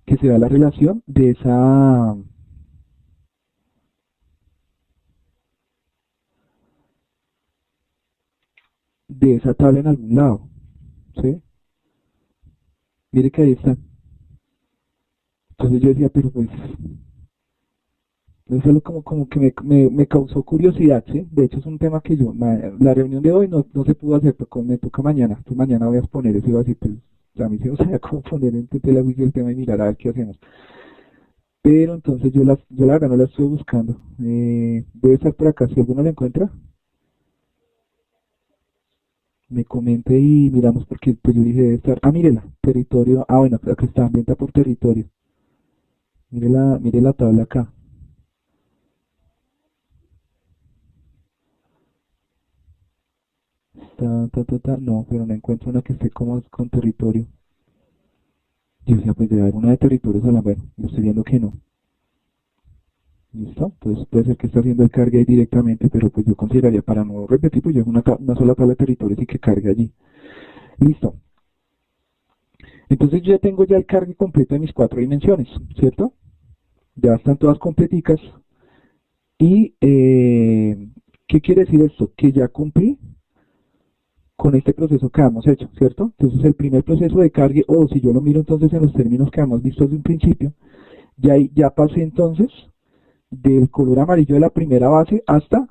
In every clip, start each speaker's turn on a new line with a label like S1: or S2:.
S1: que se da la relación de esa tabla en algún lado, ¿sí? Mire que ahí está. Entonces yo decía, pero pues, eso es lo como que me causó curiosidad, ¿sí? De hecho es un tema que la reunión de hoy no se pudo hacer, me toca mañana. Pues mañana voy a exponer eso, iba a decir, pues, a mí se me sabía cómo poner en tela juicio el tema y mirar a ver qué hacemos. Pero entonces yo la verdad no la estoy buscando. Debe estar por acá, si alguno la encuentra, me comente y miramos porque pues yo dije debe estar. Ah, mírela, territorio. Ah, bueno, acá está, venta por territorio. Mire la tabla acá. No, pero no encuentro una que esté como con territorio. Yo decía, pues debe haber una de territorio sola. Bueno, yo estoy viendo que no. ¿Listo? Entonces puede ser que está haciendo el cargue ahí directamente, pero pues yo consideraría para no repetir, pues yo una sola tabla de territorios y que cargue allí. Listo. Entonces yo ya tengo ya el cargue completo de mis cuatro dimensiones, ¿cierto? Ya están todas completicas. Y, ¿qué quiere decir esto? Que ya cumplí con este proceso que hemos hecho, ¿cierto? Entonces el primer proceso de cargue, o si yo lo miro entonces en los términos que hemos visto desde un principio, ya pasé entonces del color amarillo de la primera base hasta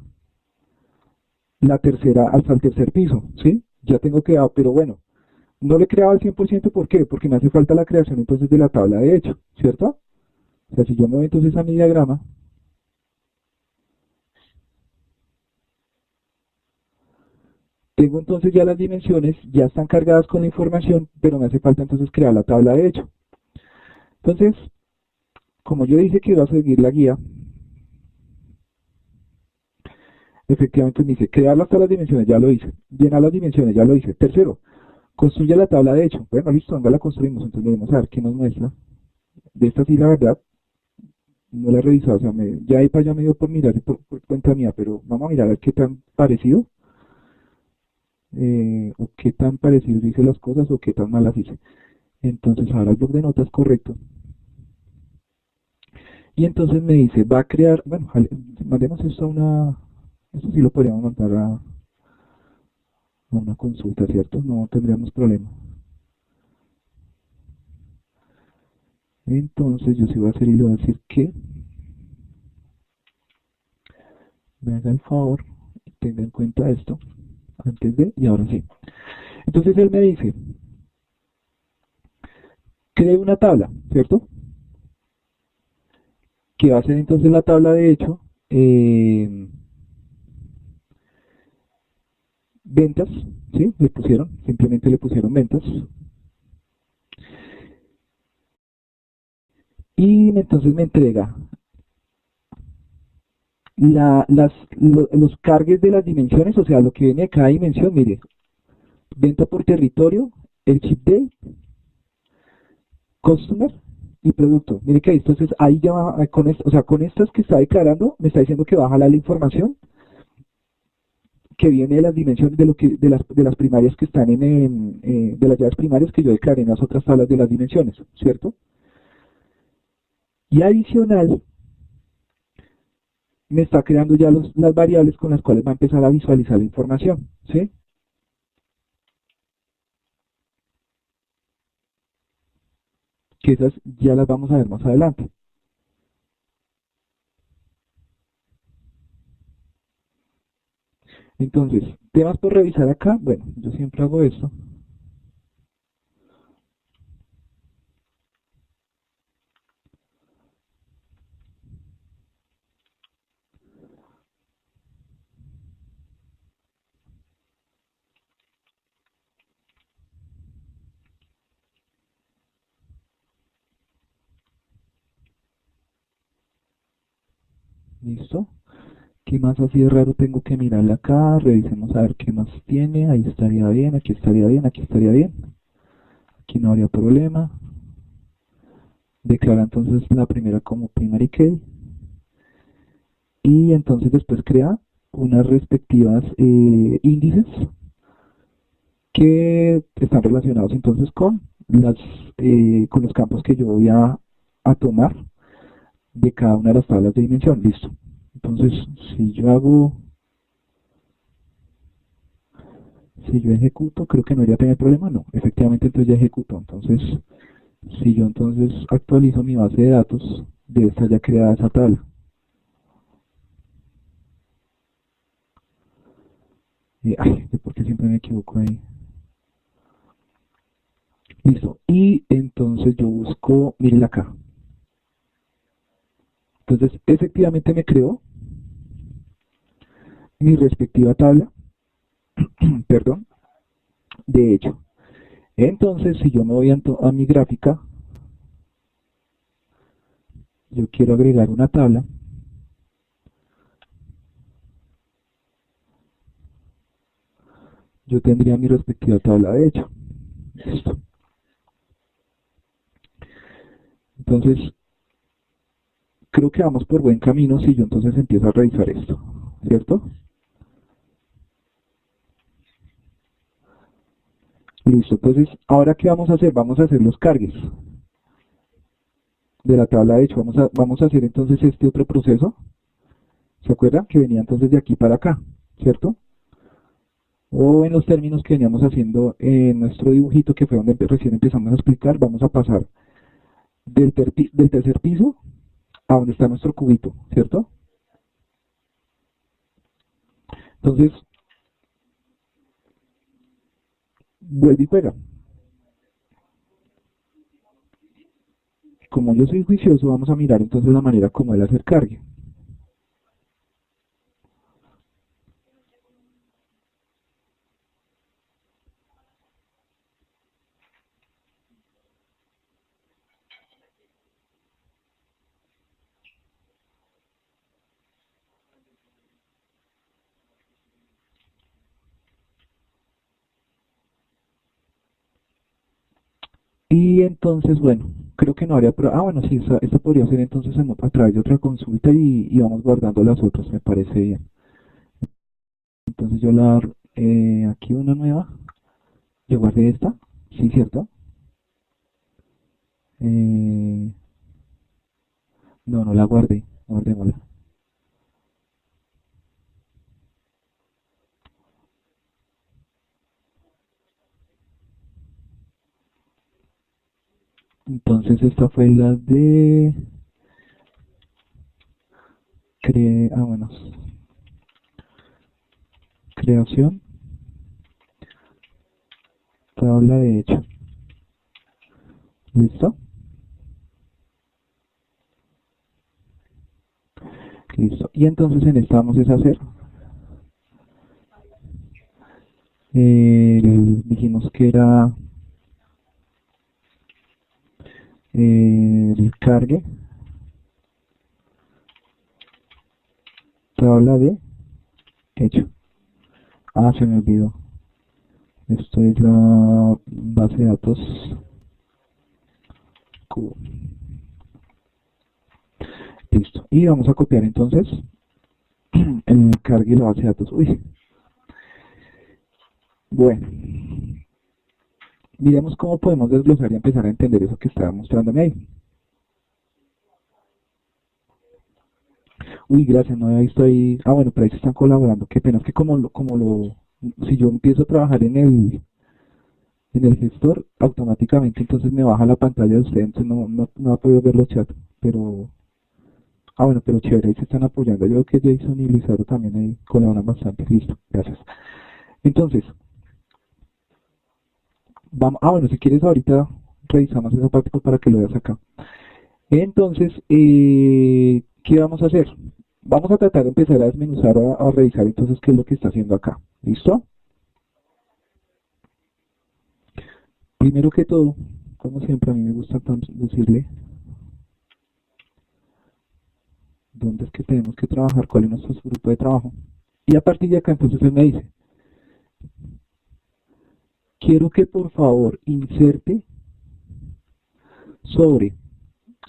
S1: el tercer piso, ¿sí? Ya tengo creado, pero bueno, no le he creado al 100%, ¿por qué? Porque me hace falta la creación entonces de la tabla de hecho, ¿cierto? O sea, si yo me voy entonces a mi diagrama, tengo entonces ya las dimensiones, ya están cargadas con la información, pero me hace falta entonces crear la tabla de hecho. Entonces, como yo dije que iba a seguir la guía, efectivamente me dice, crear las tablas de dimensiones, ya lo hice. Llenar las dimensiones, ya lo hice. Tercero, construye la tabla de hecho. Bueno, listo, venga, la construimos. Entonces vamos a ver qué nos muestra. De esta sí, la verdad, no la he revisado. O sea, ya ahí para allá me dio por mirar por cuenta mía, pero vamos a mirar a ver qué tan parecido, o qué tan parecido hice las cosas o qué tan malas hice. Entonces ahora el bloc de notas correcto. Y entonces me dice, va a crear, bueno, mandemos esto esto sí lo podríamos mandar a una consulta, ¿cierto? No tendríamos problema. Entonces yo sí voy a hacer y le voy a decir que me haga el favor y tenga en cuenta esto antes de, y ahora sí. Entonces él me dice, cree una tabla, ¿cierto? Que va a ser entonces la tabla de hecho, ventas, ¿sí? Simplemente le pusieron ventas. Y entonces me entrega los cargues de las dimensiones, o sea, lo que viene de cada dimensión, mire, venta por territorio, el chip day, customer y producto. Mire que ahí, entonces ahí ya va, o sea, con estas que está declarando, me está diciendo que va a jalar la información que viene de las dimensiones de las primarias que están de las llaves primarias que yo declaré en las otras tablas de las dimensiones, ¿cierto? Y adicional, me está creando ya las variables con las cuales va a empezar a visualizar la información, ¿sí? Que esas ya las vamos a ver más adelante. Entonces, temas por revisar acá, bueno, yo siempre hago esto. ¿Listo? ¿Qué más así de raro tengo que mirarle acá? Revisemos a ver qué más tiene. Ahí estaría bien, aquí estaría bien, aquí estaría bien. Aquí no habría problema. Declara entonces la primera como primary key. Y entonces después crea unas respectivas índices que están relacionados entonces con los campos que yo voy a a tomar de cada una de las tablas de dimensión. Listo. Entonces, si yo hago, si yo ejecuto, creo que no iría a tener problema. No, efectivamente entonces ya ejecuto. Entonces, si yo entonces actualizo mi base de datos, debe estar ya creada esa tabla. Ay, ¿por qué siempre me equivoco ahí? Listo. Y entonces yo busco, miren acá. Entonces, efectivamente me creó mi respectiva tabla, perdón, de hecho. Entonces, si yo me voy a mi gráfica, yo quiero agregar una tabla. Yo tendría mi respectiva tabla de hecho. Listo. Entonces, creo que vamos por buen camino si yo entonces empiezo a revisar esto, ¿cierto? Listo, entonces, ¿ahora qué vamos a hacer? Vamos a hacer los cargues de la tabla de hecho. Vamos a hacer entonces este otro proceso. ¿Se acuerdan? Que venía entonces de aquí para acá, ¿cierto? O en los términos que veníamos haciendo en nuestro dibujito, que fue donde recién empezamos a explicar, vamos a pasar del tercer piso a donde está nuestro cubito, ¿cierto? Entonces, vuelve y juega. Como yo soy juicioso, vamos a mirar entonces la manera como él hacer cargue. Y entonces, bueno, creo que no habría problema. Ah, bueno, sí, esta podría ser entonces a través de otra consulta y vamos guardando las otras, me parece bien. Entonces yo la aquí una nueva, yo guardé esta, sí, ¿cierto? Eh, no, no la guardé, guardémosla. Entonces esta fue la de bueno, creación, tabla de hecho. ¿Listo? Listo. Y entonces en esta vamos a hacer, dijimos que era el cargue, tabla de hecho. Ah, se me olvidó. Esto es la base de datos cubo. Listo. Y vamos a copiar entonces el cargue y la base de datos. Uy. Bueno. Miremos cómo podemos desglosar y empezar a entender eso que estaba mostrándome ahí. Uy, gracias, no había visto ahí. Ah, bueno, pero ahí se están colaborando. Qué pena, es que si yo empiezo a trabajar en el gestor, automáticamente entonces me baja la pantalla de usted, entonces no ha podido ver los chats. Pero, bueno, pero chévere, ahí se están apoyando. Yo creo que Jason y Lizardo también ahí colaboran bastante. Listo, gracias. Entonces, vamos, bueno, si quieres ahorita revisamos esa parte pues, para que lo veas acá. Entonces, ¿qué vamos a hacer? Vamos a tratar de empezar a desmenuzar, a revisar entonces qué es lo que está haciendo acá. ¿Listo? Primero que todo, como siempre, a mí me gusta decirle dónde es que tenemos que trabajar, cuál es nuestro grupo de trabajo. Y a partir de acá, entonces él me dice, quiero que por favor inserte sobre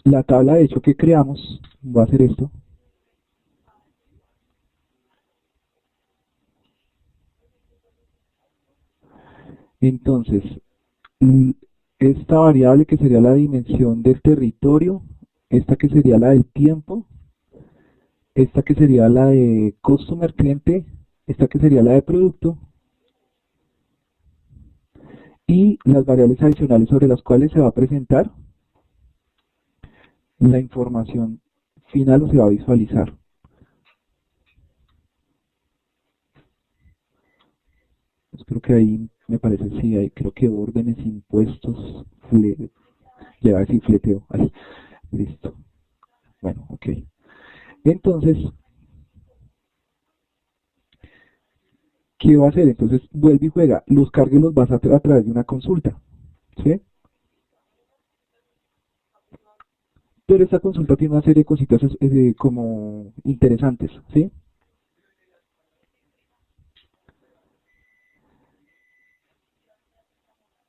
S1: la tabla de hecho que creamos, va a hacer esto. Entonces, esta variable que sería la dimensión del territorio esta que sería la del tiempo, esta que sería la de customer cliente, esta que sería la de producto, y las variables adicionales sobre las cuales se va a presentar la información final o se va a visualizar. Pues creo que ahí me parece, sí, hay, creo que órdenes, impuestos, ya va a decir fleteo, ahí, listo. Bueno, ok. Entonces, ¿qué va a hacer? Entonces, vuelve y juega. Los cargues los vas a hacer a través de una consulta, ¿sí? Pero esta consulta tiene una serie de cositas como interesantes, ¿sí?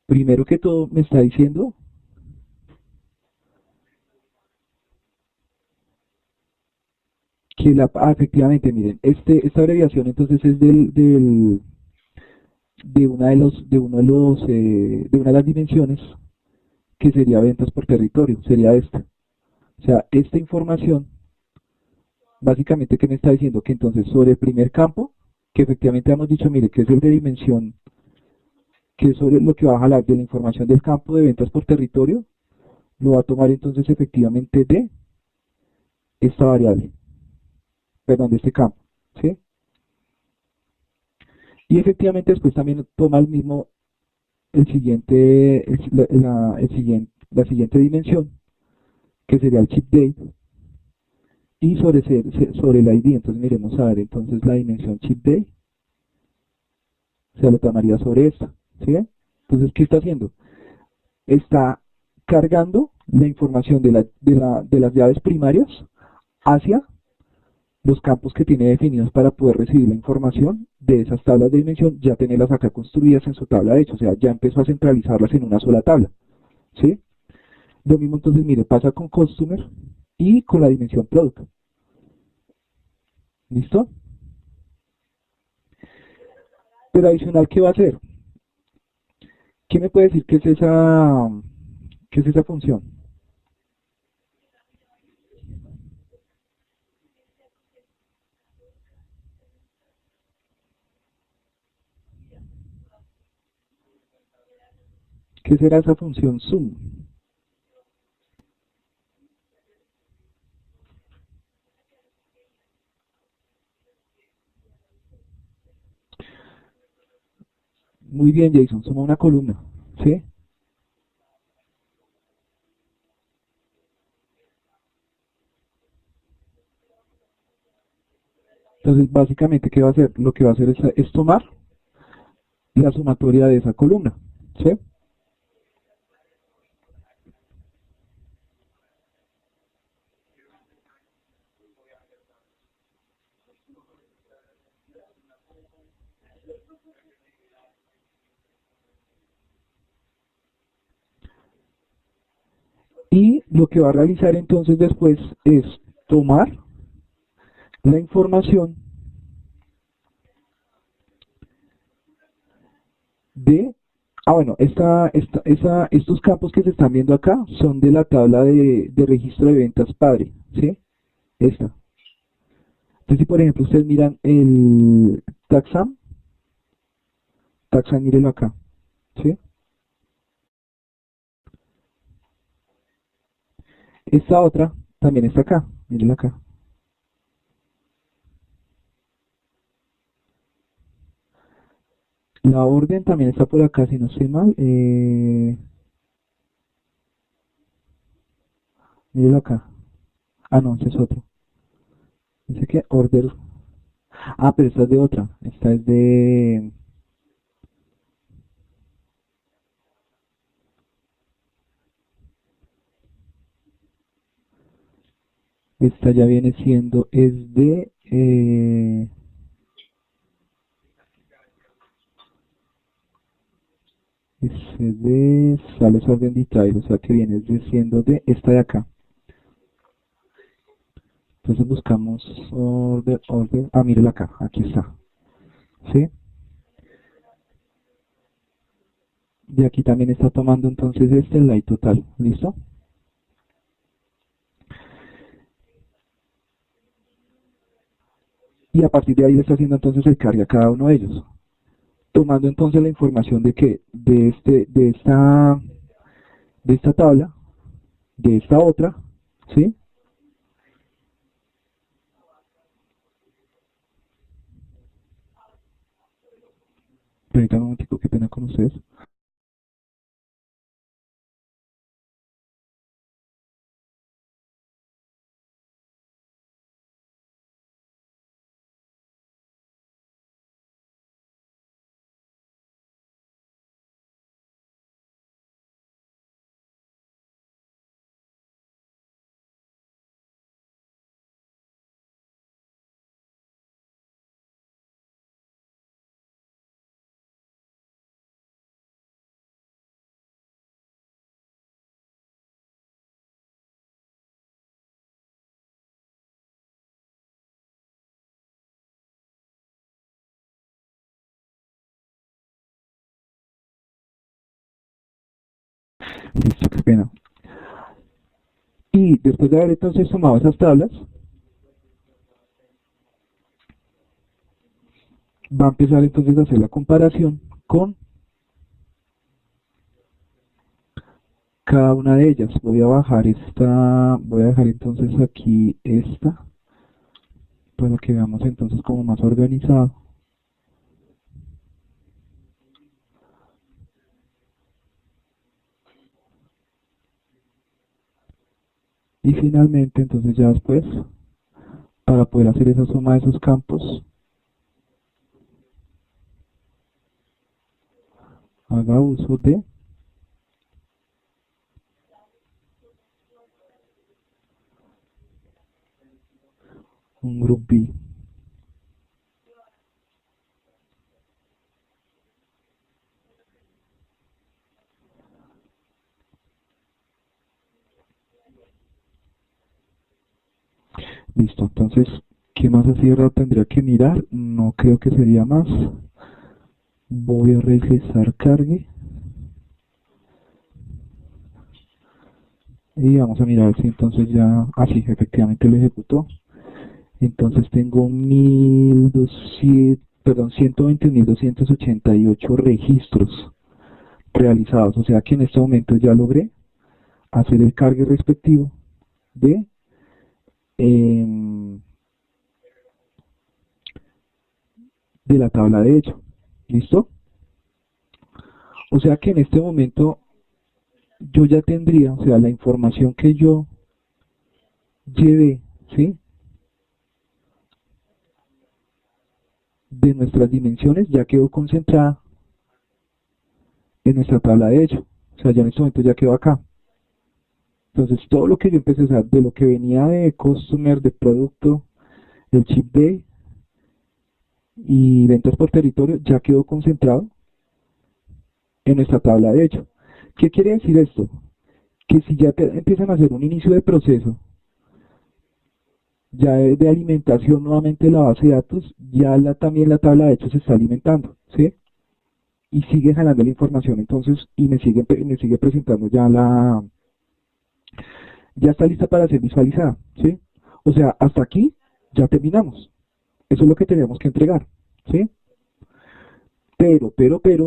S1: Primero que todo, me está diciendo que efectivamente, miren, esta abreviación entonces es de de una de las dimensiones que sería ventas por territorio, sería esta. O sea, esta información, básicamente, que me está diciendo que entonces sobre el primer campo, que efectivamente hemos dicho, mire, que es el de dimensión, que es sobre lo que va a jalar de la información del campo de ventas por territorio, lo va a tomar entonces efectivamente de esta variable, perdón, de este campo, ¿sí? Y efectivamente después también toma el mismo, el siguiente, la siguiente dimensión, que sería el chip date, y sobre el ID, entonces miremos a ver, entonces la dimensión chip day se lo tomaría sobre esta, ¿sí? Entonces, ¿qué está haciendo? Está cargando la información de las llaves primarias hacia los campos que tiene definidos para poder recibir la información de esas tablas de dimensión, ya tenerlas acá construidas en su tabla de hecho, o sea, ya empezó a centralizarlas en una sola tabla, ¿sí? Lo mismo entonces, mire, pasa con Customer y con la dimensión Product, ¿listo? Pero adicional, ¿qué va a hacer? ¿Qué me puede decir qué es esa función? ¿Qué será esa función zoom? Muy bien, Jason, suma una columna, ¿sí? Entonces, básicamente, ¿qué va a hacer? Lo que va a hacer es tomar la sumatoria de esa columna, ¿sí? Y lo que va a realizar entonces después es tomar la información de, bueno, estos campos que se están viendo acá son de la tabla de registro de ventas padre, ¿sí? Esta. Entonces, si por ejemplo ustedes miran el taxam, mírenlo acá, ¿sí? Esta otra también está acá, mírenla acá. La orden también está por acá, si no estoy mal. Mírenlo acá. Ah, no, ese es otro. Dice que order. Ah, pero esta es de otra. Esta es de. Esta ya viene siendo. Es de. Dice de. Sales orden detail. O sea que viene siendo de esta de acá. Entonces buscamos order. Ah, mírenla acá. Aquí está. ¿Sí? Y aquí también está tomando entonces este el light total. ¿Listo? y a partir de ahí le está haciendo entonces el cargue a cada uno de ellos, tomando entonces la información de que de esta tabla, de esta otra, ¿sí? Permítanme un momentico, qué pena con ustedes. Listo, qué pena. Y después de haber entonces sumado esas tablas, va a empezar entonces a hacer la comparación con cada una de ellas. Voy a bajar esta, voy a dejar entonces aquí esta, para que veamos entonces como más organizado. Y finalmente, entonces ya después, para poder hacer esa suma de esos campos, haga uso de un group B. Listo, entonces, ¿qué más así raro tendría que mirar? No creo que sería más. Voy a regresar cargue y vamos a mirar si entonces ya, sí, efectivamente lo ejecutó. Entonces tengo 1200, perdón, 120.288 registros realizados. O sea que en este momento ya logré hacer el cargue respectivo de, em, de la tabla de hecho. ¿Listo? O sea que en este momento yo ya tendría, o sea, la información que yo llevé, ¿sí? De nuestras dimensiones ya quedó concentrada en nuestra tabla de hecho. O sea, ya en este momento ya quedó acá. Entonces, todo lo que yo empecé a usar, de lo que venía de customer, de producto, el chip day y ventas por territorio, ya quedó concentrado en nuestra tabla de hecho. ¿Qué quiere decir esto? Que si ya empiezan a hacer un inicio de proceso, ya de alimentación nuevamente de la base de datos, ya también la tabla de hecho se está alimentando, ¿sí? Y sigue jalando la información entonces y me sigue presentando ya está lista para ser visualizada, ¿sí? O sea, hasta aquí ya terminamos. Eso es lo que tenemos que entregar, ¿sí? Pero,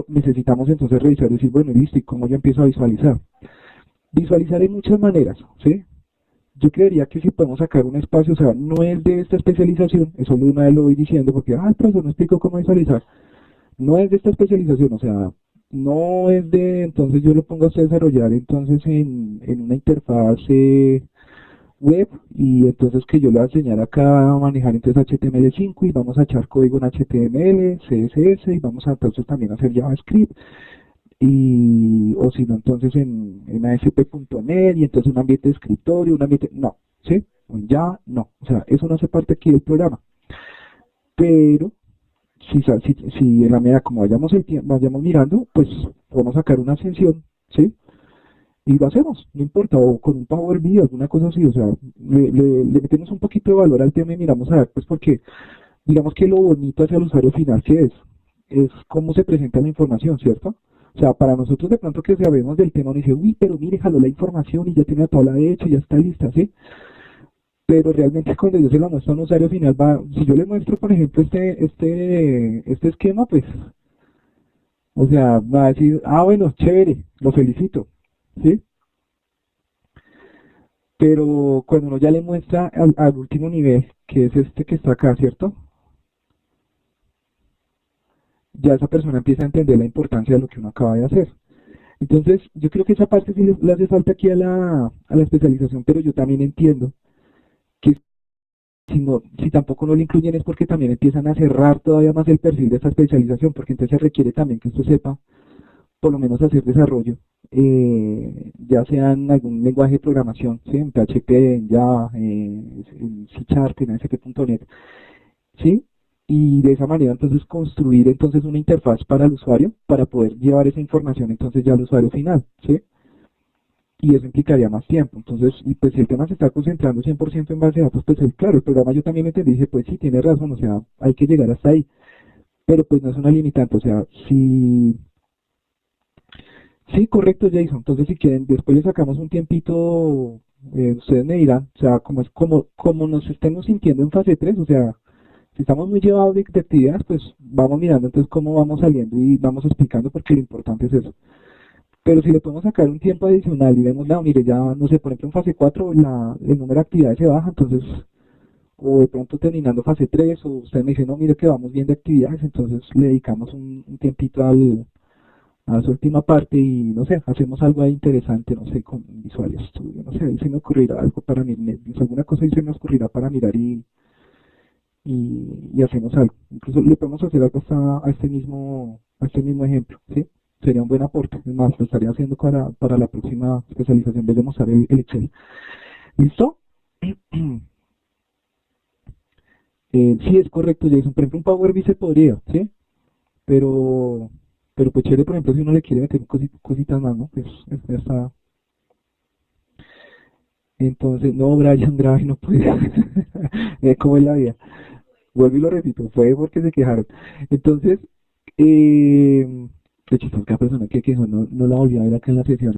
S1: necesitamos entonces revisar y decir, bueno, listo, ¿y cómo yo empiezo a visualizar? Visualizar hay muchas maneras, ¿sí? Yo creería que si podemos sacar un espacio, o sea, no es de esta especialización, eso de una vez lo voy diciendo, porque, el profesor no explicó cómo visualizar. No es de esta especialización, o sea, no es de, entonces yo lo pongo a usted a desarrollar entonces en una interfaz web y entonces que yo le voy a enseñar acá a manejar entonces HTML5 y vamos a echar código en HTML, CSS y vamos a entonces también hacer JavaScript y o si no entonces en ASP.NET y entonces un ambiente de escritorio, un ambiente, no, ¿sí? Ya no, o sea, eso no hace parte aquí del programa, pero si en la medida como vayamos mirando, pues podemos sacar una ascensión, ¿sí? Y lo hacemos, no importa, o con un Power BI, alguna cosa así, o sea, le metemos un poquito de valor al tema y miramos a ver, pues porque digamos que lo bonito hacia el usuario final que es cómo se presenta la información, ¿cierto? O sea, para nosotros de pronto que sabemos del tema, uno dice, uy, pero mire, jaló la información y ya tiene la tabla de hecho, ya está lista, ¿sí? pero realmente cuando yo se lo muestro a un usuario final, si yo le muestro, por ejemplo, este esquema, pues, o sea, va a decir, ah, bueno, chévere, lo felicito, ¿sí? Pero cuando uno ya le muestra al último nivel, que es este que está acá, ¿cierto? Ya esa persona empieza a entender la importancia de lo que uno acaba de hacer. Entonces, yo creo que esa parte sí le hace falta aquí a la especialización, pero yo también entiendo que si tampoco no lo incluyen es porque también empiezan a cerrar todavía más el perfil de esta especialización, porque entonces se requiere también que usted sepa por lo menos hacer desarrollo, ya sea en algún lenguaje de programación, ¿sí? En PHP, en Java, en C Sharp, en ASP.NET, ¿sí? Y de esa manera entonces construir entonces una interfaz para el usuario para poder llevar esa información entonces ya al usuario final, ¿sí? Y eso implicaría más tiempo. Entonces, y pues si el tema se está concentrando 100% en base de datos, pues claro, el programa yo también lo entendí, dije, pues sí, tiene razón, o sea, hay que llegar hasta ahí, pero pues no es una limitante, o sea, si. Sí, correcto, Jason. Entonces, si quieren, después le sacamos un tiempito, ustedes me dirán, o sea, como nos estemos sintiendo en fase 3, o sea, si estamos muy llevados de actividades, pues vamos mirando entonces cómo vamos saliendo y vamos explicando porque lo importante es eso. Pero si le podemos sacar un tiempo adicional y vemos, no, mire, ya, no sé, por ejemplo, en fase 4 el número de actividades se baja, entonces, o de pronto terminando fase 3 o usted me dice, no, mire que vamos bien de actividades, entonces le dedicamos un tiempito a su última parte y no sé, hacemos algo ahí interesante, no sé, con Visual Studio, no sé, ahí se me ocurrirá algo para mirar, alguna cosa ahí se me ocurrirá para mirar y hacemos algo. Incluso le podemos hacer algo a este mismo ejemplo, ¿sí? Sería un buen aporte. Es más, lo estaría haciendo para la próxima especialización, de mostrar el Excel. ¿Listo? Sí, es correcto, Jason. Por ejemplo, un Power BI se podría, ¿sí? Pero, pero pues chévere, por ejemplo, si uno le quiere meter cositas más, ¿no? Pues ya está. Entonces, no, Brian, grave, no puede. ¿Cómo es la vida? Vuelvo y lo repito, fue porque se quejaron. Entonces, de hecho, esta persona que quejó no la volví a ver acá en la sesión.